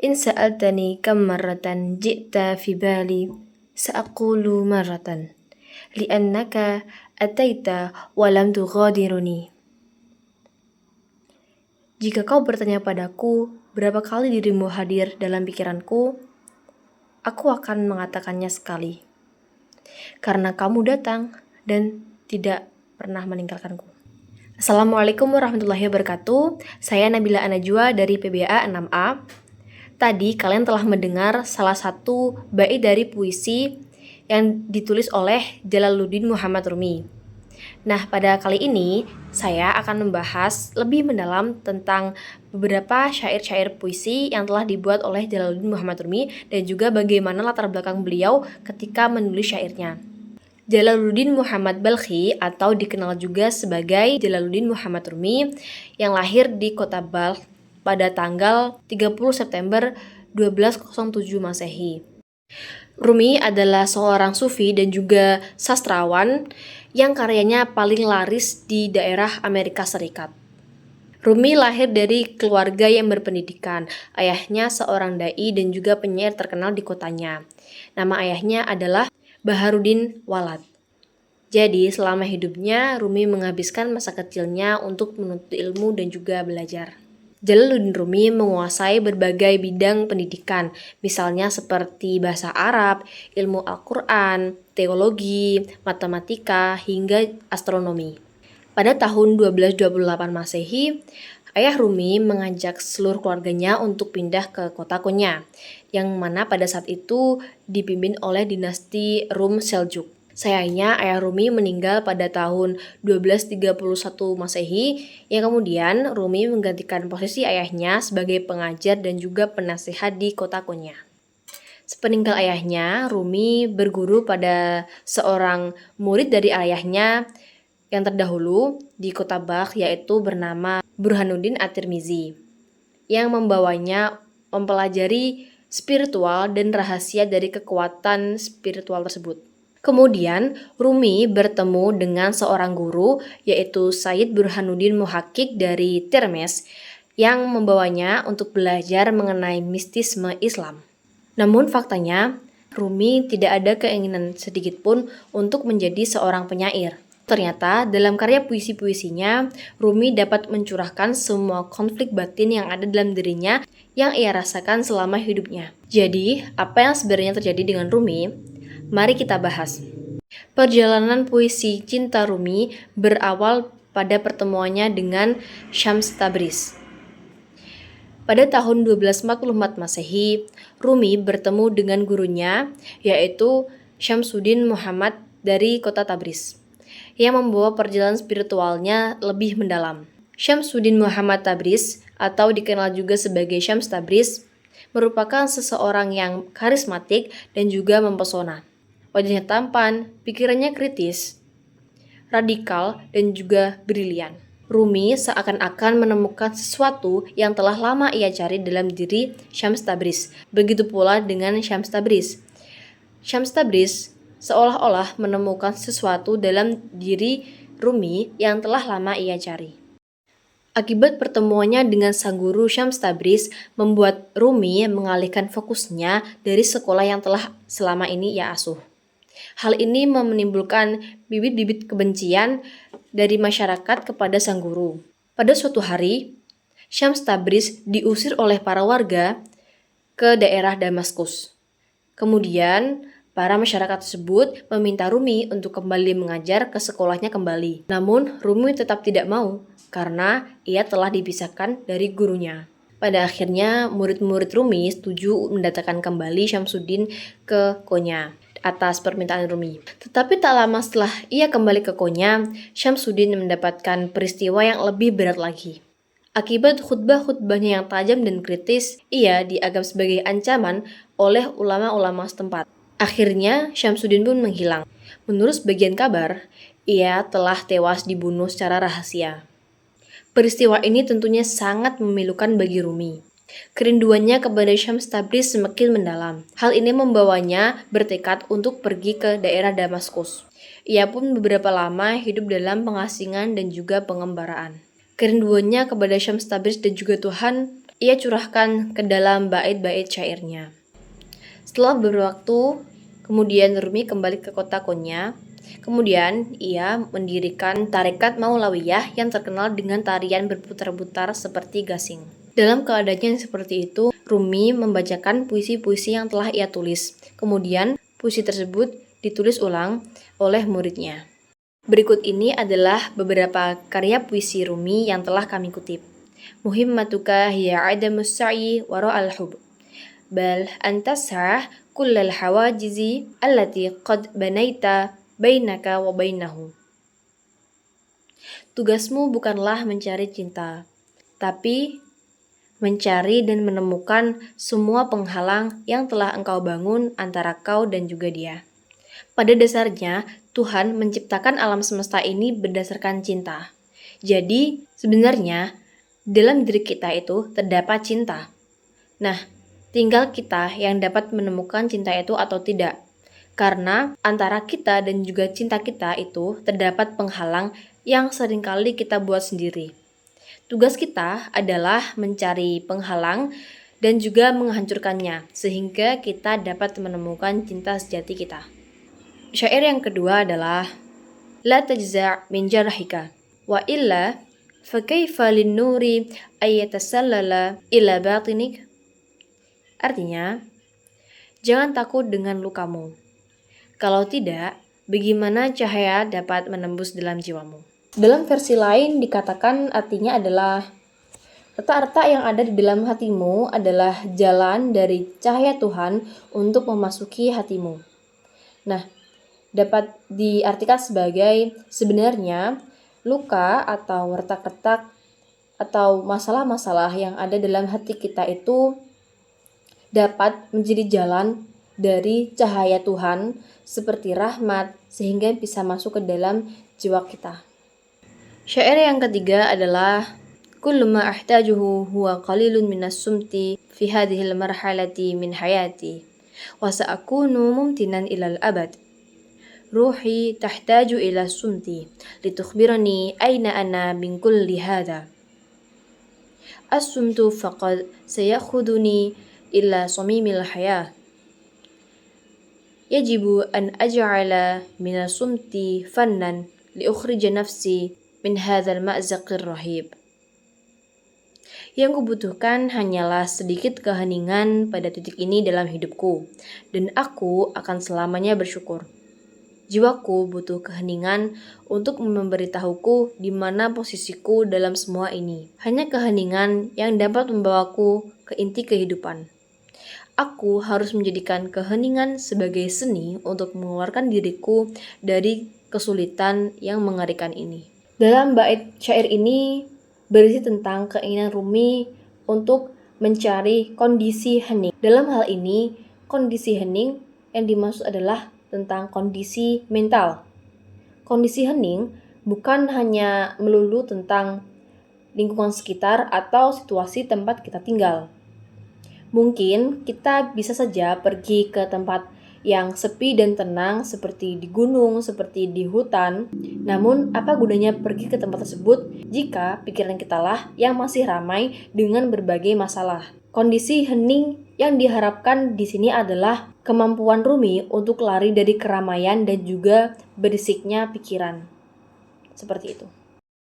In sa'altani kam marratan ji'ta fi bali sa'aqulu marratan li'annaka ataita wa lam tughadiruni. Jika kau bertanya padaku berapa kali dirimu hadir dalam pikiranku, aku akan mengatakannya sekali, karena kamu datang dan tidak pernah meninggalkanku. Assalamualaikum warahmatullahi wabarakatuh. Saya Nabila Anajwa dari PBA 6A. Tadi kalian telah mendengar salah satu bait dari puisi yang ditulis oleh Jalaluddin Muhammad Rumi. Nah, pada kali ini saya akan membahas lebih mendalam tentang beberapa syair-syair puisi yang telah dibuat oleh Jalaluddin Muhammad Rumi dan juga bagaimana latar belakang beliau ketika menulis syairnya. Jalaluddin Muhammad Balkhi atau dikenal juga sebagai Jalaluddin Muhammad Rumi yang lahir di kota Balkh pada tanggal 30 September 1207 Masehi. Rumi adalah seorang sufi dan juga sastrawan yang karyanya paling laris di daerah Amerika Serikat. Rumi lahir dari keluarga yang berpendidikan. Ayahnya seorang dai dan juga penyair terkenal di kotanya. Nama ayahnya adalah Baharuddin Walad. Jadi selama hidupnya Rumi menghabiskan masa kecilnya untuk menuntut ilmu dan juga belajar. Jalaluddin Rumi menguasai berbagai bidang pendidikan, misalnya seperti bahasa Arab, ilmu Al-Quran, teologi, matematika, hingga astronomi. Pada tahun 1228 Masehi, ayah Rumi mengajak seluruh keluarganya untuk pindah ke kota Konya, yang mana pada saat itu dipimpin oleh dinasti Rum Seljuk. Sayangnya ayah Rumi meninggal pada tahun 1231 Masehi, yang kemudian Rumi menggantikan posisi ayahnya sebagai pengajar dan juga penasehat di kota Konya. Sepeninggal ayahnya, Rumi berguru pada seorang murid dari ayahnya yang terdahulu di kota Balkh, yaitu bernama Burhanuddin At-Tirmizi, yang membawanya mempelajari spiritual dan rahasia dari kekuatan spiritual tersebut. Kemudian Rumi bertemu dengan seorang guru, yaitu Sayyid Burhanuddin Muhakkik dari Tirmes, yang membawanya untuk belajar mengenai mistisme Islam. Namun faktanya, Rumi tidak ada keinginan sedikit pun untuk menjadi seorang penyair. Ternyata dalam karya puisi-puisinya, Rumi dapat mencurahkan semua konflik batin yang ada dalam dirinya yang ia rasakan selama hidupnya. Jadi, apa yang sebenarnya terjadi dengan Rumi? Mari kita bahas. Perjalanan puisi cinta Rumi berawal pada pertemuannya dengan Syams Tabriz. Pada tahun 1244 Masehi, Rumi bertemu dengan gurunya, yaitu Syamsuddin Muhammad dari kota Tabriz, yang membawa perjalanan spiritualnya lebih mendalam. Syamsuddin Muhammad Tabriz, atau dikenal juga sebagai Syams Tabriz, merupakan seseorang yang karismatik dan juga mempesona. Wajahnya tampan, pikirannya kritis, radikal, dan juga brilian. Rumi seakan-akan menemukan sesuatu yang telah lama ia cari dalam diri Syams Tabriz. Begitu pula dengan Syams Tabriz. Syams Tabriz seolah-olah menemukan sesuatu dalam diri Rumi yang telah lama ia cari. Akibat pertemuannya dengan sang guru Syams Tabriz membuat Rumi mengalihkan fokusnya dari sekolah yang telah selama ini ia asuh. Hal ini menimbulkan bibit-bibit kebencian dari masyarakat kepada sang guru. Pada suatu hari, Syams Tabriz diusir oleh para warga ke daerah Damaskus. Kemudian, para masyarakat tersebut meminta Rumi untuk kembali mengajar ke sekolahnya kembali. Namun, Rumi tetap tidak mau karena ia telah dipisahkan dari gurunya. Pada akhirnya, murid-murid Rumi setuju mendatangkan kembali Syamsuddin ke Konya atas permintaan Rumi. Tetapi tak lama setelah ia kembali ke Konya, Syamsuddin mendapatkan peristiwa yang lebih berat lagi. Akibat khutbah-khutbahnya yang tajam dan kritis, ia dianggap sebagai ancaman oleh ulama-ulama setempat. Akhirnya, Syamsuddin pun menghilang. Menurut sebagian kabar, ia telah tewas dibunuh secara rahasia. Peristiwa ini tentunya sangat memilukan bagi Rumi. Kerinduannya kepada Syams Tabriz semakin mendalam. Hal ini membawanya bertekad untuk pergi ke daerah Damaskus. Ia pun beberapa lama hidup dalam pengasingan dan juga pengembaraan. Kerinduannya kepada Syams Tabriz dan juga Tuhan ia curahkan ke dalam bait-bait syairnya. Setelah beberapa waktu, kemudian Rumi kembali ke kota Konya. Kemudian ia mendirikan tarekat Maulawiyah yang terkenal dengan tarian berputar-putar seperti gasing. Dalam keadaan yang seperti itu, Rumi membacakan puisi-puisi yang telah ia tulis. Kemudian puisi tersebut ditulis ulang oleh muridnya. Berikut ini adalah beberapa karya puisi Rumi yang telah kami kutip. Muhimmatuka hiya adamus sa'i wara'al hub. Bal antas'ah kullal hawajizi allati qad banaita bainaka wa bainahu. Tugasmu bukanlah mencari cinta, tapi mencari dan menemukan semua penghalang yang telah engkau bangun antara kau dan juga dia. Pada dasarnya, Tuhan menciptakan alam semesta ini berdasarkan cinta. Jadi, sebenarnya dalam diri kita itu terdapat cinta. Nah, tinggal kita yang dapat menemukan cinta itu atau tidak. Karena antara kita dan juga cinta kita itu terdapat penghalang yang seringkali kita buat sendiri. Tugas kita adalah mencari penghalang dan juga menghancurkannya, sehingga kita dapat menemukan cinta sejati kita. Syair yang kedua adalah La tajza' min jarhika wa illa fa kaifa lin-nuri ayatasallala ila batinik. Artinya, jangan takut dengan lukamu. Kalau tidak, bagaimana cahaya dapat menembus dalam jiwamu? Dalam versi lain dikatakan artinya adalah retak-retak yang ada di dalam hatimu adalah jalan dari cahaya Tuhan untuk memasuki hatimu. Nah, dapat diartikan sebagai sebenarnya luka atau retak-retak atau masalah-masalah yang ada dalam hati kita itu dapat menjadi jalan dari cahaya Tuhan seperti rahmat sehingga bisa masuk ke dalam jiwa kita. Syair yang ketiga adalah Kullu ma ahtajuhu huwa qalilun minas sumti fi hadhil marhalati min hayati wa sa'akunu mumtinan ilal abad. Ruhi tahtaju ila sumti litukhbirani aina ana min kulli hadha. As-sumtu faqad sayakhuduni ila samimil hayah. Yajibu an aj'ala min as-sumti fannan liukhrija nafsi min hadzal ma'zaqir rahib. Yang kubutuhkan hanyalah sedikit keheningan pada titik ini dalam hidupku, dan aku akan selamanya bersyukur. Jiwaku butuh keheningan untuk memberitahuku di mana posisiku dalam semua ini. Hanya keheningan yang dapat membawaku ke inti kehidupan. Aku harus menjadikan keheningan sebagai seni untuk mengeluarkan diriku dari kesulitan yang mengerikan ini. Dalam bait syair ini berisi tentang keinginan Rumi untuk mencari kondisi hening. Dalam hal ini, kondisi hening yang dimaksud adalah tentang kondisi mental. Kondisi hening bukan hanya melulu tentang lingkungan sekitar atau situasi tempat kita tinggal. Mungkin kita bisa saja pergi ke tempat yang sepi dan tenang seperti di gunung, seperti di hutan. Namun, apa gunanya pergi ke tempat tersebut jika pikiran kita lah yang masih ramai dengan berbagai masalah? Kondisi hening yang diharapkan di sini adalah kemampuan Rumi untuk lari dari keramaian dan juga berisiknya pikiran. Seperti itu.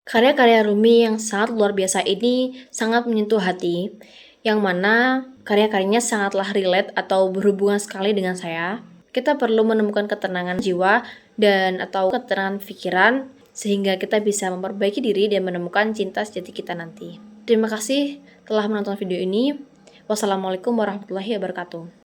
Karya-karya Rumi yang sangat luar biasa ini sangat menyentuh hati, yang mana karya-karyanya sangatlah relate atau berhubungan sekali dengan saya. Kita perlu menemukan ketenangan jiwa dan atau ketenangan pikiran sehingga kita bisa memperbaiki diri dan menemukan cinta sejati kita nanti. Terima kasih telah menonton video ini. Wassalamualaikum warahmatullahi wabarakatuh.